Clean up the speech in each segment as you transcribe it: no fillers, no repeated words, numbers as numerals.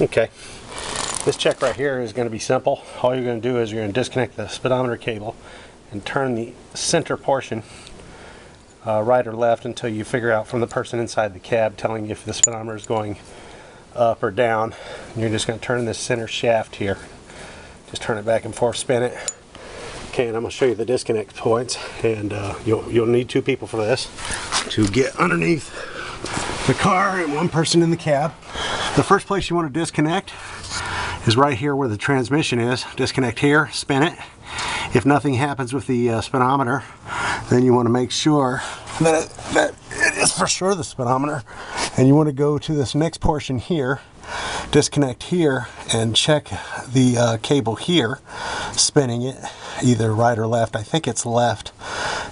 Okay, this check right here is going to be simple. All you're going to do is you're going to disconnect the speedometer cable and turn the center portion right or left until you figure out from the person inside the cab telling you if the speedometer is going up or down. And you're just going to turn this center shaft here. Just turn it back and forth, spin it. Okay, and I'm going to show you the disconnect points, and you'll need 2 people for this to get underneath the car and 1 person in the cab. The first place you want to disconnect is right here where the transmission is. Disconnect here, spin it. If nothing happens with the speedometer, then you want to make sure that it is for sure the speedometer, and you want to go to this next portion here, disconnect here, and check the cable here, spinning it either right or left. I think it's left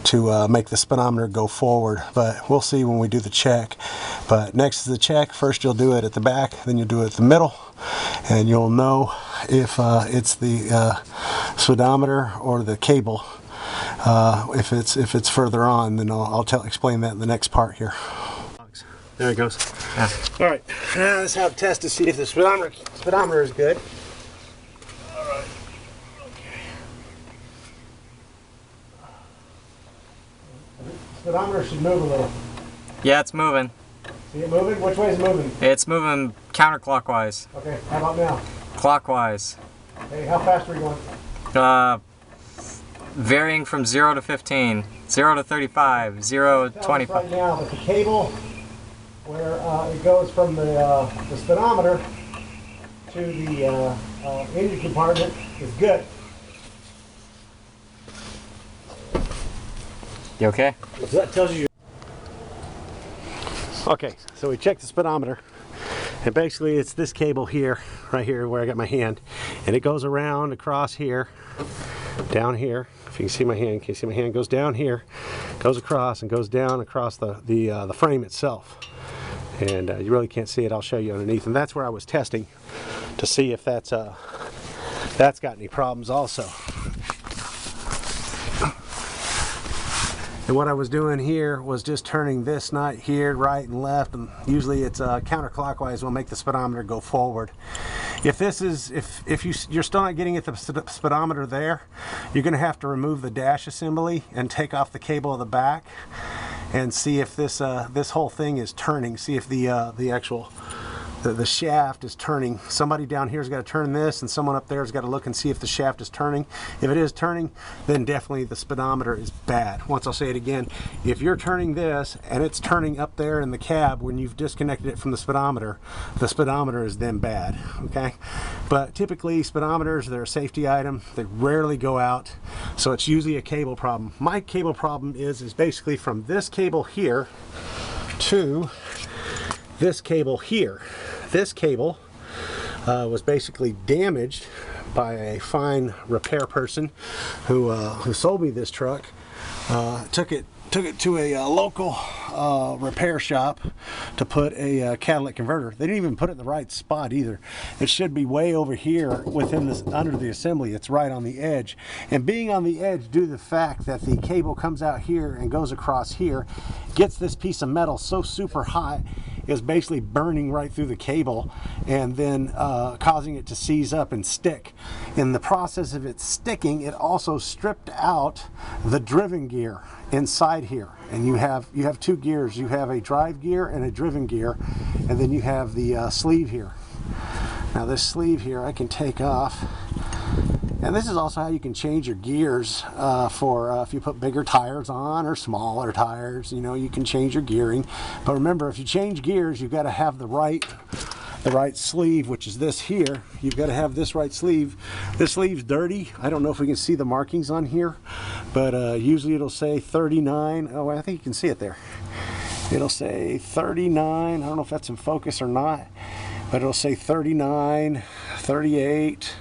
to make the speedometer go forward, but we'll see when we do the check. But next to the check, first you'll do it at the back, then you'll do it at the middle, and you'll know if it's the speedometer or the cable. If it's further on, then I'll explain that in the next part here. There it goes. Yeah. All right, now let's have a test to see if the speedometer is good. All right. Okay. The speedometer should move a little. Yeah, it's moving. See it moving? Which way is it moving? It's moving counterclockwise. Okay, how about now? Clockwise. Hey, how fast are we going? Varying from 0 to 15, 0 to 35, 0 to 25. Right now that the cable where it goes from the speedometer to the engine compartment is good. You okay? So that tells you. Okay, so we checked the speedometer, and basically it's this cable here, right here where I got my hand, and it goes around across here, down here. If you can see my hand, can you see my hand goes down here, goes across and goes down across the frame itself. And you really can't see it. I'll show you underneath, and that's where I was testing to see if that's got any problems also. And what I was doing here was just turning this nut here right and left, and usually it's counterclockwise will make the speedometer go forward. If this is if you're still not getting at the speedometer there, you're going to have to remove the dash assembly and take off the cable of the back and see if this this whole thing is turning. See if the actual the shaft is turning. Somebody down here's got to turn this, and someone up there's got to look and see if the shaft is turning. If it is turning, then definitely the speedometer is bad. Once I'll say it again, if you're turning this and it's turning up there in the cab when you've disconnected it from the speedometer is then bad, okay? But typically speedometers, they're a safety item. They rarely go out, so it's usually a cable problem. My cable problem is basically from this cable here to this cable here. This cable was basically damaged by a fine repair person who sold me this truck. Took it to a local repair shop to put a catalytic converter. They didn't even put it in the right spot either. It should be way over here within this, under the assembly. It's right on the edge. And being on the edge due to the fact that the cable comes out here and goes across here, gets this piece of metal so super hot, is basically burning right through the cable and then causing it to seize up and stick. In the process of it sticking, it also stripped out the driven gear inside here, and you have 2 gears. You have a drive gear and a driven gear, and then you have the sleeve here. Now this sleeve here I can take off, and this is also how you can change your gears for if you put bigger tires on or smaller tires. You know, you can change your gearing. But remember, if you change gears, you've got to have the right sleeve, which is this here. You've got to have this right sleeve. This sleeve's dirty. I don't know if we can see the markings on here, but usually it'll say 39. Oh, I think you can see it there. It'll say 39. I don't know if that's in focus or not, but it'll say 39, 38.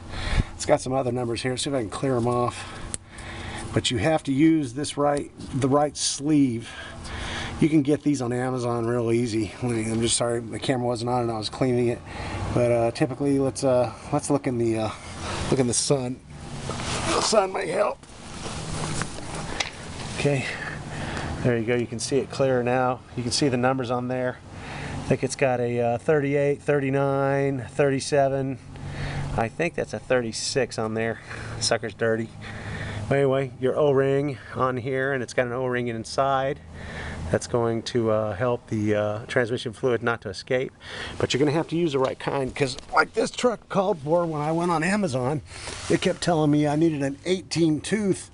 It's got some other numbers here. Let's see if I can clear them off. But you have to use this the right sleeve. You can get these on Amazon real easy. I'm just sorry the camera wasn't on and I was cleaning it. But typically, let's look in the sun. The sun might help. Okay, there you go. You can see it clearer now. You can see the numbers on there. think it's got a 38, 39, 37. I think that's a 36 on there. Sucker's dirty. But anyway, your O-ring on here, and it's got an O-ring inside. That's going to help the transmission fluid not to escape. But you're going to have to use the right kind, because like this truck called for when I went on Amazon, it kept telling me I needed an 18-tooth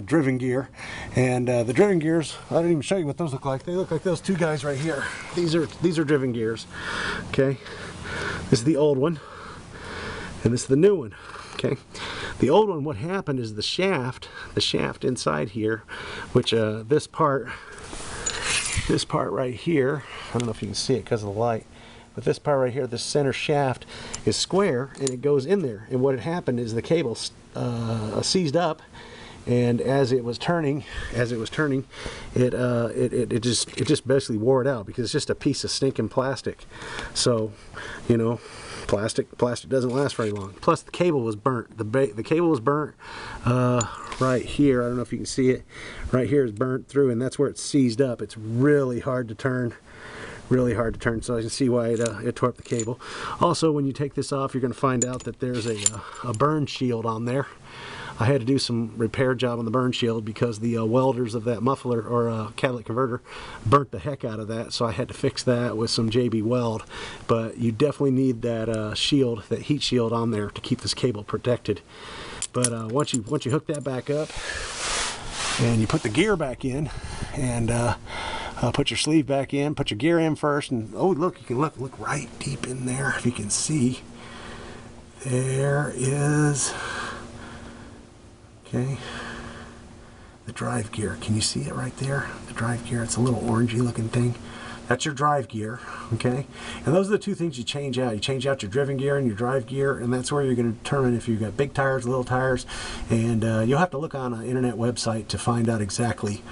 driven gear. And the driven gears, I didn't even show you what those look like. They look like those two guys right here. These are driven gears. Okay, this is the old one, and this is the new one. Okay, the old one, what happened is the shaft inside here, which this part right here, I don't know if you can see it because of the light, but this part right here, this center shaft is square and it goes in there. And what had happened is the cable seized up, and as it was turning, it just basically wore it out, because it's just a piece of stinking plastic. So, you know, plastic doesn't last very long. Plus the cable was burnt. The cable was burnt right here. I don't know if you can see it. Right here is burnt through, and that's where it's seized up. It's really hard to turn. Really hard to turn, so I can see why it tore up the cable. Also, when you take this off, you're going to find out that there's a burn shield on there. I had to do some repair job on the burn shield because the welders of that muffler or catalytic converter burnt the heck out of that, so I had to fix that with some JB weld. But you definitely need that shield, that heat shield on there to keep this cable protected. But once you hook that back up and you put the gear back in, and put your sleeve back in, put your gear in first, and oh look, you can look right deep in there if you can see. There is, okay, the drive gear. Can you see it right there? The drive gear, it's a little orangey looking thing. That's your drive gear, okay? And those are the two things you change out. You change out your driven gear and your drive gear, and that's where you're going to determine if you've got big tires, little tires, and you'll have to look on an internet website to find out exactly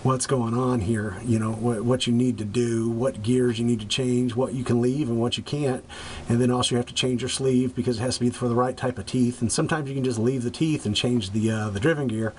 what's going on here, you know, what you need to do, what gears you need to change, what you can leave and what you can't. And then also you have to change your sleeve because it has to be for the right type of teeth. And sometimes you can just leave the teeth and change the driven gear,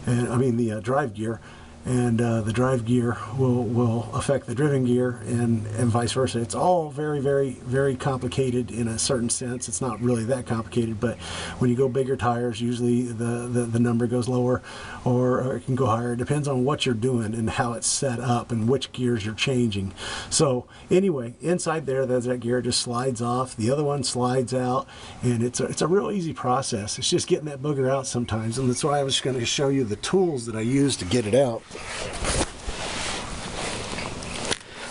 and I mean the drive gear. And the drive gear will affect the driven gear, and vice versa. It's all very, very, very complicated in a certain sense. It's not really that complicated, but when you go bigger tires, usually the number goes lower, or it can go higher. It depends on what you're doing and how it's set up and which gears you're changing. So anyway, inside there, that gear just slides off. The other one slides out, and it's a real easy process. It's just getting that booger out sometimes, and that's why I was going to show you the tools that I use to get it out.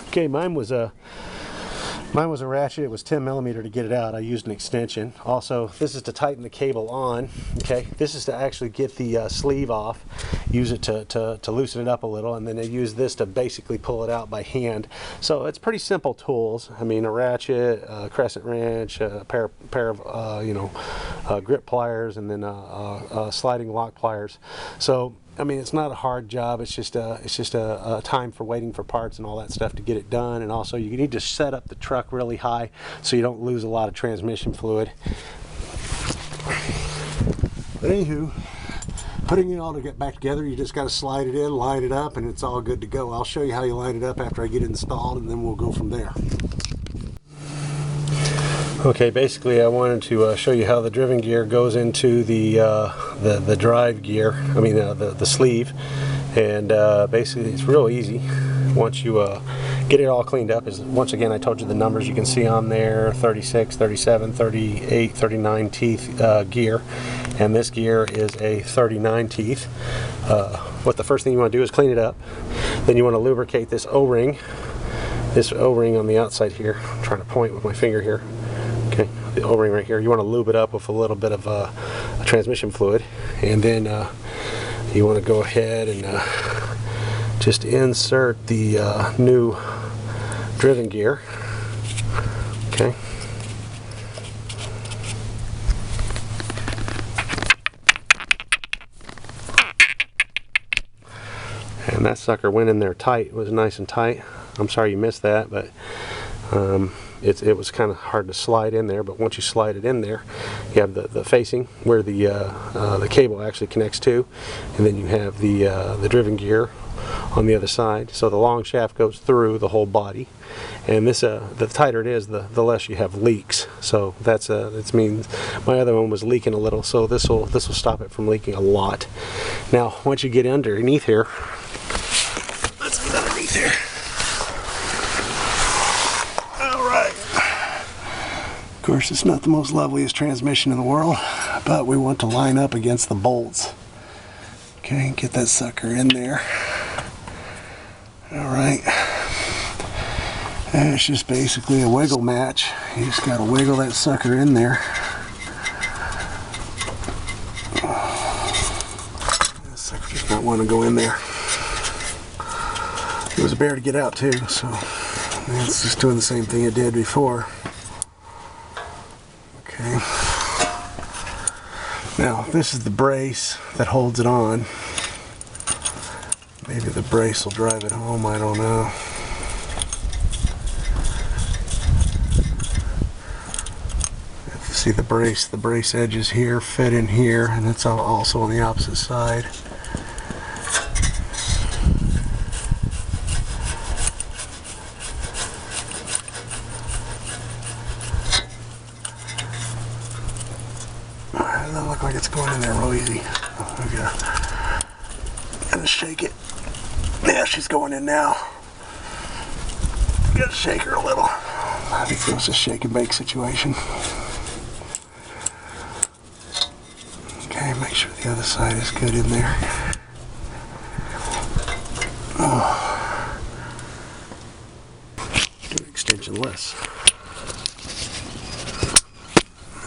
Okay, mine was a ratchet. It was 10mm to get it out. I used an extension. Also, this is to tighten the cable on. Okay, this is to actually get the sleeve off. Use it to loosen it up a little, and then I use this to basically pull it out by hand. So it's pretty simple tools. I mean, a ratchet, a crescent wrench, a pair of grip pliers, and then sliding lock pliers. So I mean, it's not a hard job. It's just a time for waiting for parts and all that stuff to get it done. And also, you need to set up the truck really high so you don't lose a lot of transmission fluid. But anywho, putting it all to get back together, you just got to slide it in, line it up, and it's all good to go. I'll show you how you line it up after I get it installed, and then we'll go from there. Okay, basically I wanted to show you how the driven gear goes into the drive gear, I mean the sleeve, and basically it's real easy once you get it all cleaned up. Once again, I told you the numbers you can see on there: 36, 37, 38, 39 teeth gear, and this gear is a 39 teeth. What the first thing you want to do is clean it up. Then you want to lubricate this O-ring. This O-ring on the outside here. I'm trying to point with my finger here. Okay, the O-ring right here. You want to lube it up with a little bit of transmission fluid, and then you want to go ahead and just insert the new driven gear. Okay. And that sucker went in there tight. It was nice and tight. I'm sorry you missed that, but it was kind of hard to slide in there. But once you slide it in there, you have the facing where the cable actually connects to, and then you have the driven gear on the other side. So the long shaft goes through the whole body, and this the tighter it is, the less you have leaks. So that means my other one was leaking a little, so this will stop it from leaking a lot. Now once you get underneath here, let's get underneath here. All right. Of course, it's not the most loveliest transmission in the world, but we want to line up against the bolts. Okay, get that sucker in there. All right. And it's just basically a wiggle match. You just got to wiggle that sucker in there. That sucker does not want to go in there. It was a bear to get out too, so it's just doing the same thing it did before. Okay. Now, this is the brace that holds it on. Maybe the brace will drive it home, I don't know. See the brace edges here fit in here, and it's also on the opposite side. It doesn't look like it's going in there real easy. We gotta shake it. Yeah, she's going in now. Gotta shake her a little. I think it was a shake and bake situation. Okay, make sure the other side is good in there. Oh. Do extensionless.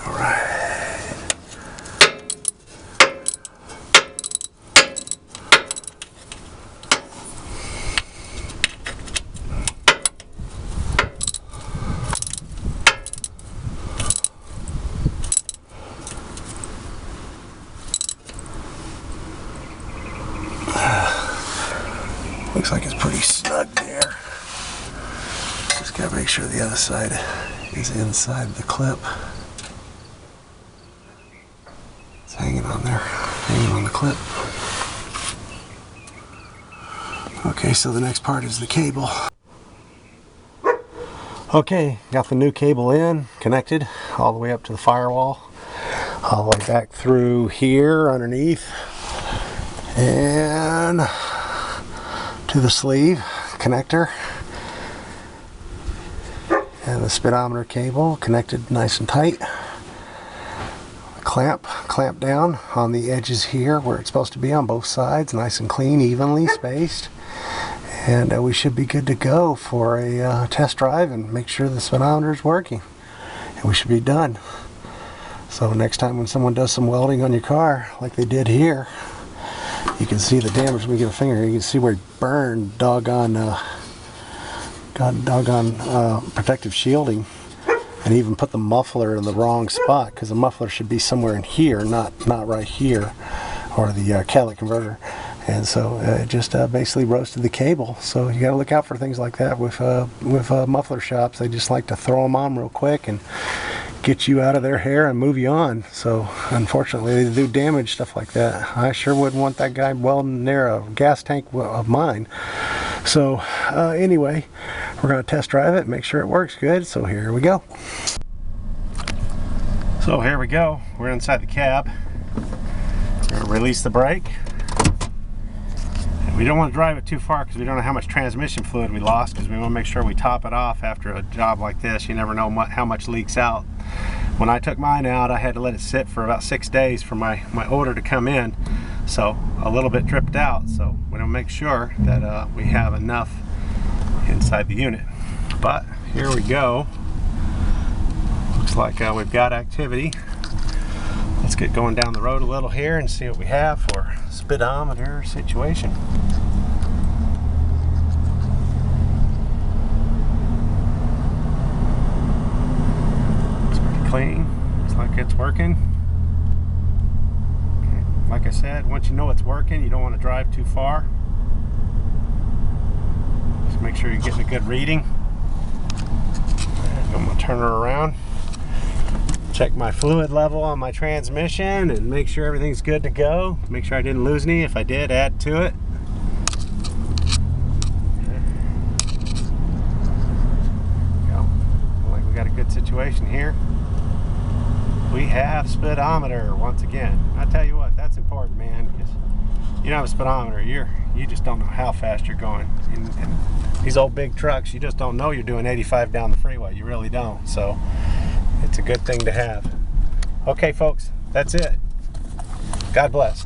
All right. Looks like it's pretty snug there. Just gotta make sure the other side is inside the clip. It's hanging on there, hanging on the clip. Okay, so the next part is the cable. Okay, got the new cable in, connected all the way up to the firewall, all the way back through here underneath, and to the sleeve connector, and the speedometer cable connected nice and tight. Clamp down on the edges here where it's supposed to be on both sides, nice and clean, evenly spaced, and we should be good to go for a test drive and make sure the speedometer is working, and we should be done. So next time when someone does some welding on your car like they did here, you can see the damage. Let me give a finger here. You can see where it burned doggone protective shielding, and even put the muffler in the wrong spot, because the muffler should be somewhere in here, not right here, or the catalytic converter. And so it just basically roasted the cable. So you got to look out for things like that with muffler shops. They just like to throw them on real quick and get you out of their hair and move you on. So unfortunately they do damage stuff like that. I sure wouldn't want that guy welding near a gas tank of mine. So anyway, we're going to test drive it, make sure it works good. So here we go. So here we go. We're inside the cab. We're going to release the brake. We don't want to drive it too far because we don't know how much transmission fluid we lost, because we want to make sure we top it off after a job like this. You never know how much leaks out. When I took mine out, I had to let it sit for about 6 days for my odor to come in, so a little bit dripped out. So we want to make sure that we have enough inside the unit. But here we go. Looks like we've got activity. Let's get going down the road a little here and see what we have for speedometer situation. It's pretty clean. Looks like it's working. Okay. Like I said, once you know it's working, you don't want to drive too far. Just make sure you're getting a good reading. I'm going to turn her around. Check my fluid level on my transmission and make sure everything's good to go. Make sure I didn't lose any. If I did, add to it. good situation here. We have speedometer once again. I tell you what, that's important, man, because you don't have a speedometer, you just don't know how fast you're going. And these old big trucks, you just don't know you're doing 85 down the freeway. You really don't. So it's a good thing to have. Okay, folks, that's it. God bless.